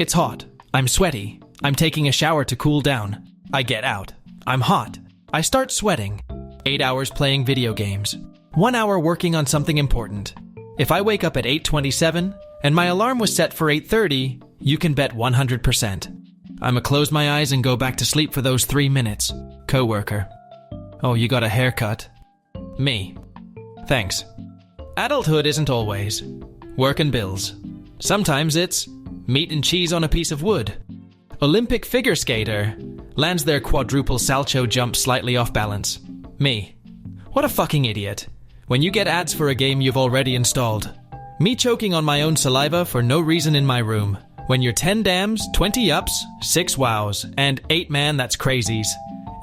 It's hot. I'm sweaty. I'm taking a shower to cool down. I get out. I'm hot. I start sweating. 8 hours playing video games. 1 hour working on something important. If I wake up at 8:27 and my alarm was set for 8:30, you can bet 100%. I'ma close my eyes and go back to sleep for those 3 minutes. Coworker. Oh, you got a haircut. Me. Thanks. Adulthood isn't always work and bills. Sometimes it's meat and cheese on a piece of wood. Olympic figure skater lands their quadruple salcho jump slightly off balance. Me. What a fucking idiot. When you get ads for a game you've already installed. Me choking on my own saliva for no reason in my room. When you're 10 dams, 20 ups, 6 wows, and 8 man that's crazies.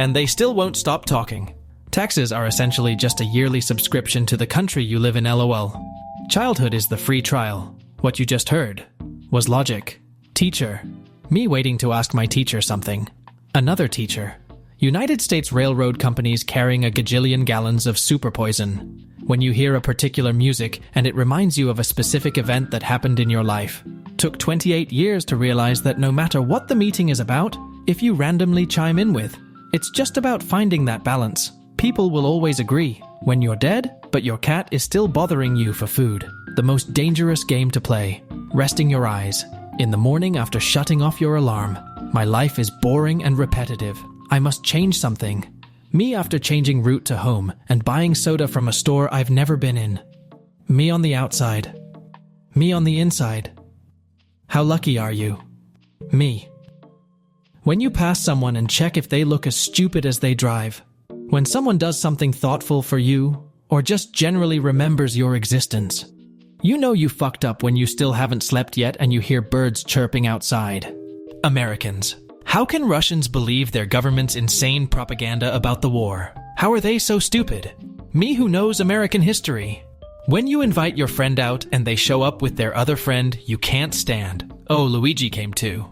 And they still won't stop talking. Taxes are essentially just a yearly subscription to the country you live in, LOL. Childhood is the free trial. What you just heard was logic. Teacher. Me waiting to ask my teacher something. Another teacher. United States railroad companies carrying a gajillion gallons of super poison. When you hear a particular music and it reminds you of a specific event that happened in your life. Took 28 years to realize that no matter what the meeting is about, if you randomly chime in with, it's just about finding that balance. People will always agree. When you're dead, but your cat is still bothering you for food. The most dangerous game to play. Resting your eyes. In the morning after shutting off your alarm. My life is boring and repetitive. I must change something. Me after changing route to home and buying soda from a store I've never been in. Me on the outside. Me on the inside. How lucky are you? Me. When you pass someone and check if they look as stupid as they drive. When someone does something thoughtful for you, or just generally remembers your existence. You know you fucked up when you still haven't slept yet and you hear birds chirping outside. Americans. How can Russians believe their government's insane propaganda about the war? How are they so stupid? Me who knows American history. When you invite your friend out and they show up with their other friend you can't stand. Oh, Luigi came too.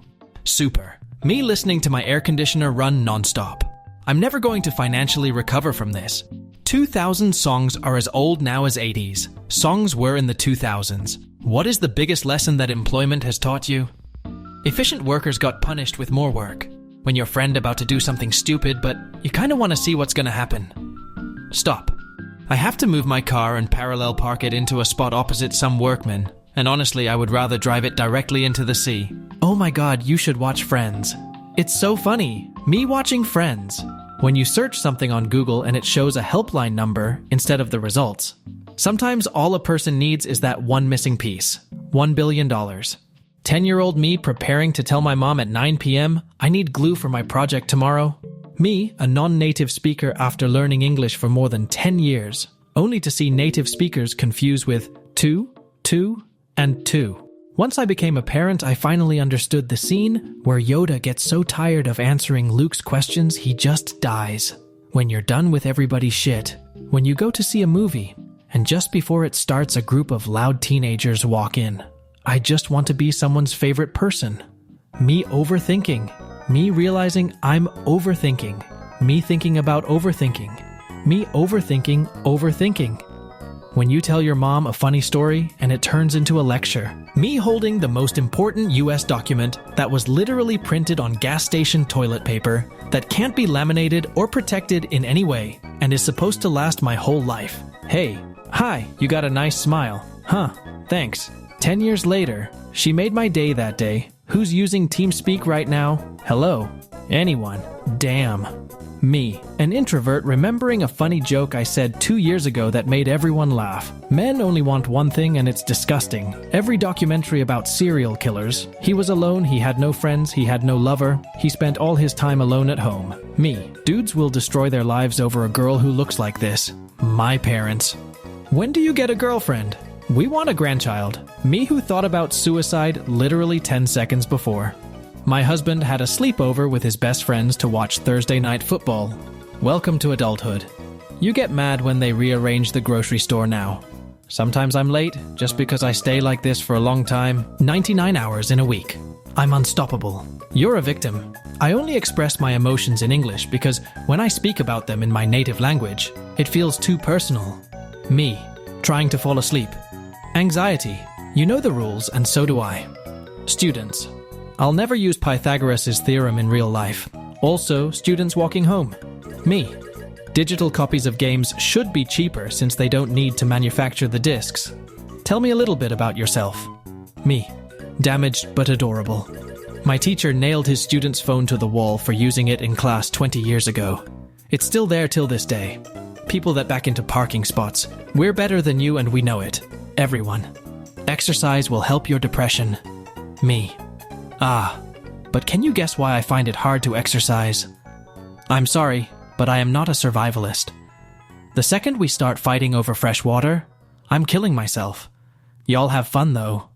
Super. Me listening to my air conditioner run nonstop. I'm never going to financially recover from this. 2000 songs are as old now as 80s. Songs were in the 2000s. What is the biggest lesson that employment has taught you? Efficient workers got punished with more work. When your friend about to do something stupid, but you kind of want to see what's going to happen. Stop. I have to move my car and parallel park it into a spot opposite some workmen. And honestly, I would rather drive it directly into the sea. Oh my god, you should watch Friends. It's so funny. Me watching Friends. When you search something on Google and it shows a helpline number instead of the results. Sometimes all a person needs is that one missing piece. $1 billion. 10-year-old me preparing to tell my mom at 9 p.m. I need glue for my project tomorrow. Me, a non-native speaker after learning English for more than 10 years, only to see native speakers confused with two, and two. Once I became a parent, I finally understood the scene where Yoda gets so tired of answering Luke's questions he just dies. When you're done with everybody's shit. When you go to see a movie, and just before it starts a group of loud teenagers walk in. I just want to be someone's favorite person. Me overthinking. Me realizing I'm overthinking. Me thinking about overthinking. Me overthinking. When you tell your mom a funny story and it turns into a lecture. Me holding the most important US document that was literally printed on gas station toilet paper that can't be laminated or protected in any way and is supposed to last my whole life. Hey, hi, you got a nice smile. Huh, thanks. 10 years later, she made my day that day. Who's using TeamSpeak right now? Hello? Anyone? Damn. Me, an introvert remembering a funny joke I said 2 years ago that made everyone laugh. Men only want one thing and it's disgusting. Every documentary about serial killers. He was alone, he had no friends, he had no lover. He spent all his time alone at home. Me, dudes will destroy their lives over a girl who looks like this. My parents. When do you get a girlfriend? We want a grandchild. Me who thought about suicide literally 10 seconds before. My husband had a sleepover with his best friends to watch Thursday night football. Welcome to adulthood. You get mad when they rearrange the grocery store now. Sometimes I'm late, just because I stay like this for a long time. 99 hours in a week. I'm unstoppable. You're a victim. I only express my emotions in English because when I speak about them in my native language, it feels too personal. Me, trying to fall asleep. Anxiety. You know the rules and so do I. Students. I'll never use Pythagoras' theorem in real life. Also, students walking home. Me. Digital copies of games should be cheaper since they don't need to manufacture the discs. Tell me a little bit about yourself. Me. Damaged but adorable. My teacher nailed his student's phone to the wall for using it in class 20 years ago. It's still there till this day. People that back into parking spots. We're better than you and we know it. Everyone. Exercise will help your depression. Me. But can you guess why I find it hard to exercise? I'm sorry, but I am not a survivalist. The second we start fighting over fresh water, I'm killing myself. Y'all have fun though.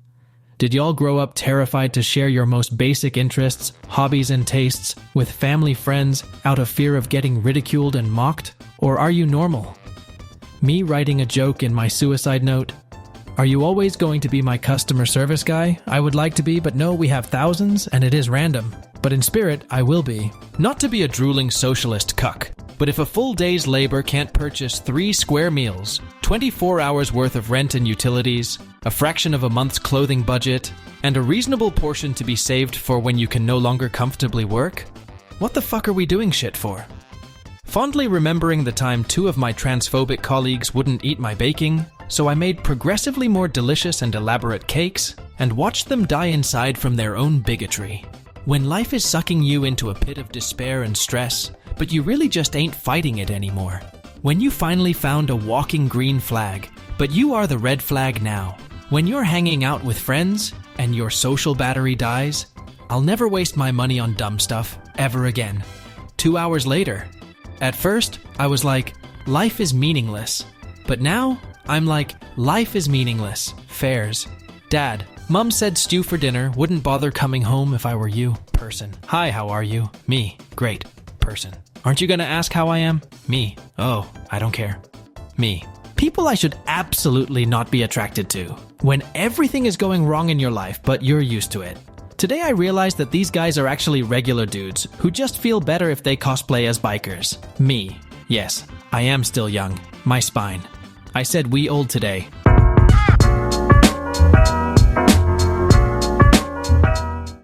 Did y'all grow up terrified to share your most basic interests, hobbies, and tastes with family friends out of fear of getting ridiculed and mocked? Or are you normal? Me writing a joke in my suicide note? Are you always going to be my customer service guy? I would like to be, but no, we have thousands and it is random. But in spirit, I will be. Not to be a drooling socialist cuck, but if a full day's labor can't purchase 3 square meals, 24 hours worth of rent and utilities, a fraction of a month's clothing budget, and a reasonable portion to be saved for when you can no longer comfortably work, what the fuck are we doing shit for? Fondly remembering the time 2 of my transphobic colleagues wouldn't eat my baking, so I made progressively more delicious and elaborate cakes and watched them die inside from their own bigotry. When life is sucking you into a pit of despair and stress, but you really just ain't fighting it anymore. When you finally found a walking green flag, but you are the red flag now. When you're hanging out with friends and your social battery dies, I'll never waste my money on dumb stuff ever again. 2 hours later. At first, I was like, life is meaningless. But now, I'm like, life is meaningless. Fairs. Dad, Mom said stew for dinner, wouldn't bother coming home if I were you. Person. Hi, how are you? Me. Great. Person. Aren't you gonna ask how I am? Me. Oh, I don't care. Me. People I should absolutely not be attracted to. When everything is going wrong in your life, but you're used to it. Today I realized that these guys are actually regular dudes who just feel better if they cosplay as bikers. Me. Yes, I am still young. My spine. I said we old today.